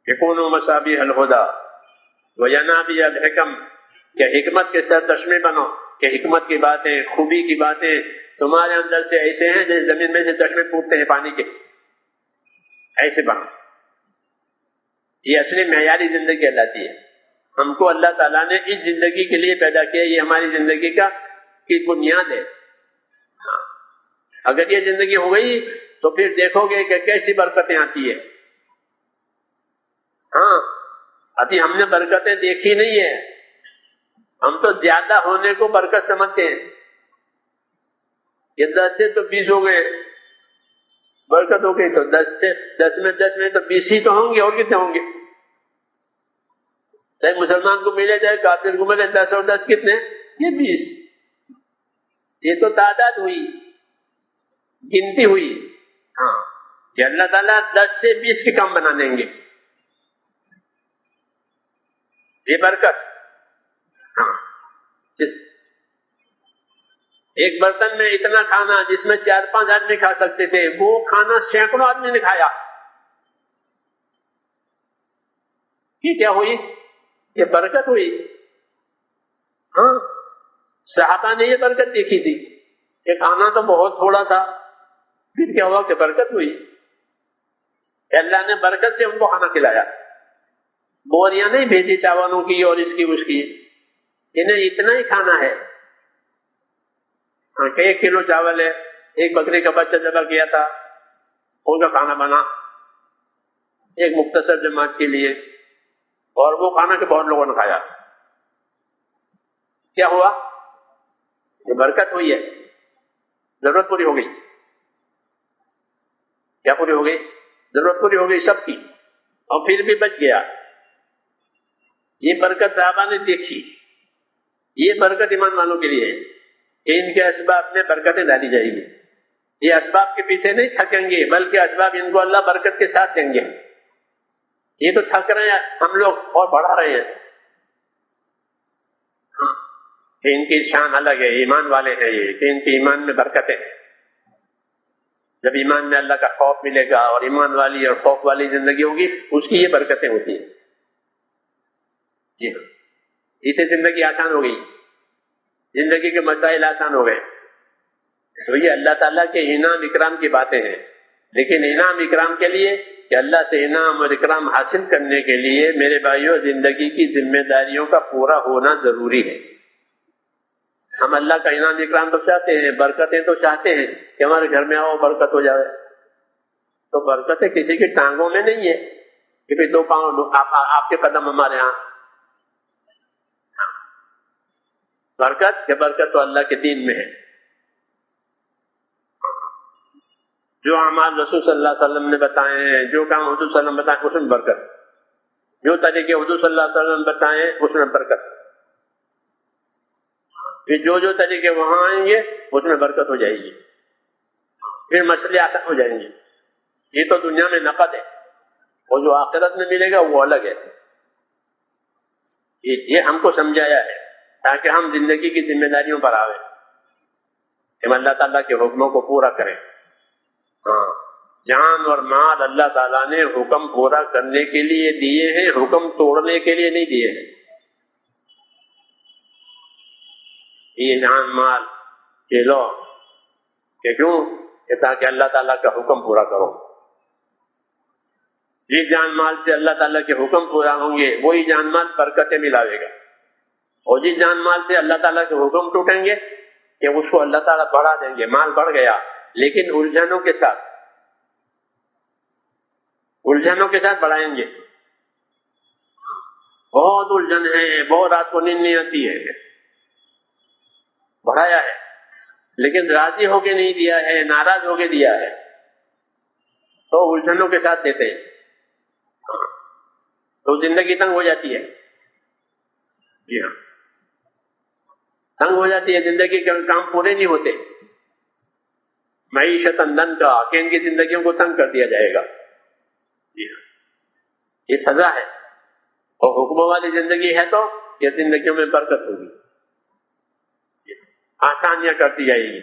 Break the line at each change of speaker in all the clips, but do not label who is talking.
یکونوا مصابیح الہدی وینابیع الحکم، کہ حکمت کے سرچشمے بنو، کہ حکمت کی باتیں، خوبی کی باتیں تمہارے اندر سے ایسے ہیں جیسے زمین میں سے چشمے پھوٹتے ہیں پانی کے، ایسے بنو۔ یہ اصلی معیاری زندگی کہلاتی ہے۔ ہم کو اللہ تعالیٰ نے اس زندگی کے لیے پیدا کیا، یہ ہماری زندگی کی بنیاد ہے۔ اگر یہ زندگی ہو گئی تو پھر دیکھو گے کہ کیسی برکتیں آتی ہیں۔ ہاں، ابھی ہم نے برکتیں دیکھی نہیں ہے، ہم تو زیادہ ہونے کو برکت سمجھتے ہیں۔ یہ 10 سے تو 20 ہو گئے، برکت ہو گئی، تو 10 میں تو 20 ہی تو ہوں گے، اور کتنے ہوں گے؟ چاہے مسلمان کو ملے جائے کافر کو ملے، 10 اور 10 کتنے؟ یہ 20۔ یہ تو تعداد ہوئی، گنتی ہوئی۔ ہاں، کہ اللہ تعالیٰ 10 سے 20 کے کم بنا دیں گے، یہ برکت۔ ہاں، ایک برتن میں اتنا کھانا جس میں 4-5 آدمی کھا سکتے تھے، وہ کھانا سینکڑوں آدمی نے کھایا۔ یہ کیا ہوئی؟ یہ برکت ہوئی۔ ہاں، صحابہ نے یہ برکت دیکھی تھی کہ کھانا تو بہت تھوڑا تھا، پھر کیا ہوا کہ برکت ہوئی، کہ اللہ نے برکت سے ان کو کھانا کھلایا۔ بوریاں نہیں بھیجی چاولوں کی اور اس کی اس کی، انہیں اتنا ہی کھانا ہے۔ ہاں، کہ 1 کلو چاول ہے، ایک بکری کا بچہ ذبح کیا تھا، ان کا کھانا بنا ایک مختصر جماعت کے لیے، اور وہ کھانا کے بہت لوگوں نے کھایا۔ کیا ہوا؟ یہ برکت ہوئی ہے، ضرورت پوری ہو گئی۔ کیا پوری ہو گئی؟ ضرورت پوری ہو گئی سب کی، اور پھر بھی بچ گیا۔ یہ برکت صحابہ نے دیکھی۔ یہ برکت ایمان والوں کے لیے ہے کہ ان کے اسباب میں برکتیں ڈالی جائیں گی۔ یہ اسباب کے پیچھے نہیں تھکیں گے، بلکہ اسباب ان کو اللہ برکت کے ساتھ دیں گے۔ یہ تو تھک رہے ہیں ہم لوگ اور بڑھا رہے ہیں، کہ ان کی شان الگ ہے، ایمان والے ہیں یہ، کہ ان کے ایمان میں برکتیں ہیں۔ جب ایمان میں اللہ کا خوف ملے گا اور ایمان والی اور خوف والی زندگی ہوگی، اس کی یہ برکتیں ہوتی ہیں۔ جی ہاں، اسے زندگی آسان ہو گئی، زندگی کے مسائل آسان ہو گئے۔ تو یہ اللہ تعالیٰ کے انعام اکرام کی باتیں ہیں، لیکن انعام اکرام کے لیے، کہ اللہ سے انعام اور اکرام حاصل کرنے کے لیے میرے بھائیوں زندگی کی ذمہ داریوں کا پورا ہونا ضروری ہے۔ ہم اللہ کا انعام اکرام تو چاہتے ہیں، برکتیں تو چاہتے ہیں کہ ہمارے گھر میں آؤ برکت ہو جائے، تو برکتیں کسی کی ٹانگوں میں نہیں ہے کہ پھر 2 پاؤں آپ کے قدم ہمارے ہاں۔ برکت تو اللہ کے دین میں ہے۔ جو اعمال رسول صلی اللہ علیہ وسلم نے بتائے ہیں، جو کام حضور صلی اللہ علیہ وسلم بتائے، اس میں برکت۔ جو طریقے حضور صلی اللہ علیہ وسلم بتائے اس میں برکت۔ پھر جو طریقے وہاں آئیں گے اس میں برکت ہو جائے گی، پھر مسئلے آسان ہو جائیں گے۔ یہ تو دنیا میں نقد ہے، اور جو آخرت میں ملے گا وہ الگ ہے۔ یہ ہم کو سمجھایا ہے تاکہ ہم زندگی کی ذمہ داریوں پر آویں، ہم اللہ تعالیٰ کے حکموں کو پورا کریں۔ ہاں، جان اور مال اللہ تعالیٰ نے حکم پورا کرنے کے لیے دیے ہیں، حکم توڑنے کے لیے نہیں دیے ہیں۔ یہ جان مال کے لو کہ کیوں؟ کہ تاکہ اللہ تعالیٰ کا حکم پورا کرو۔ جس جان مال سے اللہ تعالیٰ کے حکم پورا ہوں گے وہی جان مال برکتیں ملاوے گا، اور جس جان مال سے اللہ تعالیٰ کے حکم ٹوٹیں گے کہ اس کو اللہ تعالیٰ بڑھا دیں گے، مال بڑھ گیا لیکن الجھنوں کے ساتھ بڑھائیں گے۔ بہت الجھن ہے، بہت رات کو نیند نہیں آتی ہے، بڑھایا ہے لیکن راضی ہو کے نہیں دیا ہے، ناراض ہو کے دیا ہے، تو الجھنوں کے ساتھ دیتے ہیں تو زندگی تنگ ہو جاتی ہے۔ جی ہاں، تنگ ہو جاتی ہے، زندگی کے کام پورے نہیں ہوتے۔ معیشت اندن کا کہ ان کی زندگیوں کو تنگ کر دیا جائے گا۔ جی ہاں، یہ سزا ہے، اور حکموں والی زندگی ہے تو یہ زندگیوں میں برکت ہوگی، آسانیاں کرتی جائے گی۔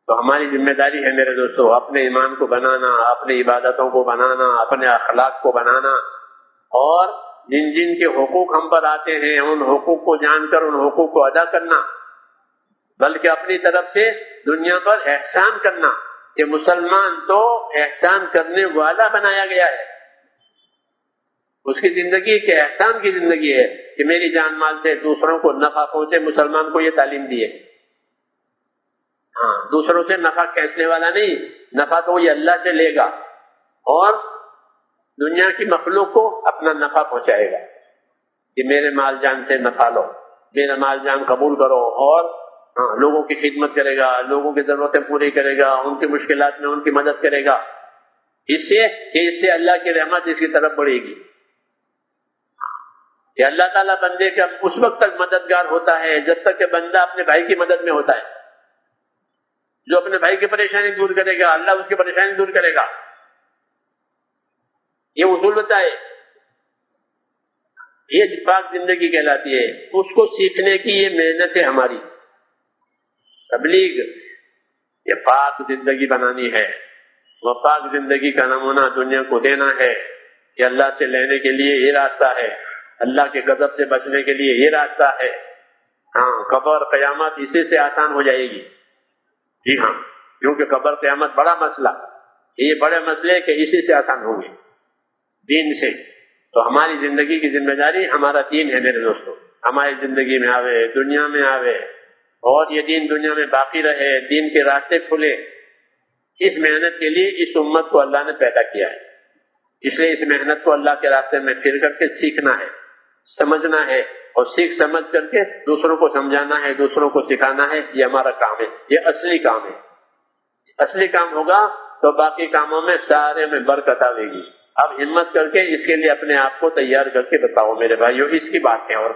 تو ہماری ذمہ داری ہے میرے دوستو اپنے ایمان کو بنانا، اپنی عبادتوں کو بنانا، اپنے اخلاق کو بنانا، اور جن جن کے حقوق ہم پر آتے ہیں ان حقوق کو جان کر ان حقوق کو ادا کرنا، بلکہ اپنی طرف سے دنیا پر احسان کرنا کہ مسلمان تو احسان کرنے والا بنایا گیا ہے، اس کی زندگی کہ احسان کی زندگی ہے کہ میری جان مال سے دوسروں کو نفع پہنچے۔ مسلمان کو یہ تعلیم دی ہے، ہاں دوسروں سے نفع کھینچنے والا نہیں، نفع تو یہ اللہ سے لے گا اور دنیا کی مخلوق کو اپنا نفع پہنچائے گا کہ میرے مال جان سے نفع لو، میرا مال جان قبول کرو، اور ہاں لوگوں کی خدمت کرے گا، لوگوں کی ضرورتیں پوری کرے گا، ان کی مشکلات میں ان کی مدد کرے گا، اس سے اللہ کی رحمت اس کی طرف بڑھے گی کہ اللہ تعالیٰ بندے کا اس وقت تک مددگار ہوتا ہے جب تک کہ بندہ اپنے بھائی کی مدد میں ہوتا ہے۔ جو اپنے بھائی کی پریشانی دور کرے گا اللہ اس کی پریشانی دور کرے گا، یہ اصول ہوتا ہے، یہ پاک زندگی کہلاتی ہے۔ اس کو سیکھنے کی یہ محنت ہے ہماری، تبلیغ یہ پاک زندگی بنانی ہے، وہ پاک زندگی کا نمونہ دنیا کو دینا ہے کہ اللہ سے لینے کے لیے یہ راستہ ہے، اللہ کے غضب سے بچنے کے لیے یہ راستہ ہے، ہاں قبر قیامت اسی سے آسان ہو جائے گی، جی ہاں، کیونکہ قبر قیامت بڑا مسئلہ، یہ بڑے مسئلے کہ اسی سے آسان ہوں گے دین سے۔ تو ہماری زندگی کی ذمہ داری ہمارا دین ہے میرے دوستو، ہماری زندگی میں آوے، دنیا میں آوے، اور یہ دین دنیا میں باقی رہے، دین کے راستے کھلے۔ اس محنت کے لیے اس امت کو اللہ نے پیدا کیا ہے، اس لیے اس محنت کو اللہ کے راستے میں پھر کر کے سیکھنا ہے، سمجھنا ہے، اور سیکھ سمجھ کر کے دوسروں کو سمجھانا ہے، دوسروں کو سکھانا ہے، یہ ہمارا کام ہے، یہ اصلی کام ہے۔ اصلی کام ہوگا تو باقی کاموں میں سارے میں برکت آئے گی۔ اب ہمت کر کے اس کے لیے اپنے آپ کو تیار کر کے بتاؤ میرے بھائیو، اس کی بات ہے اور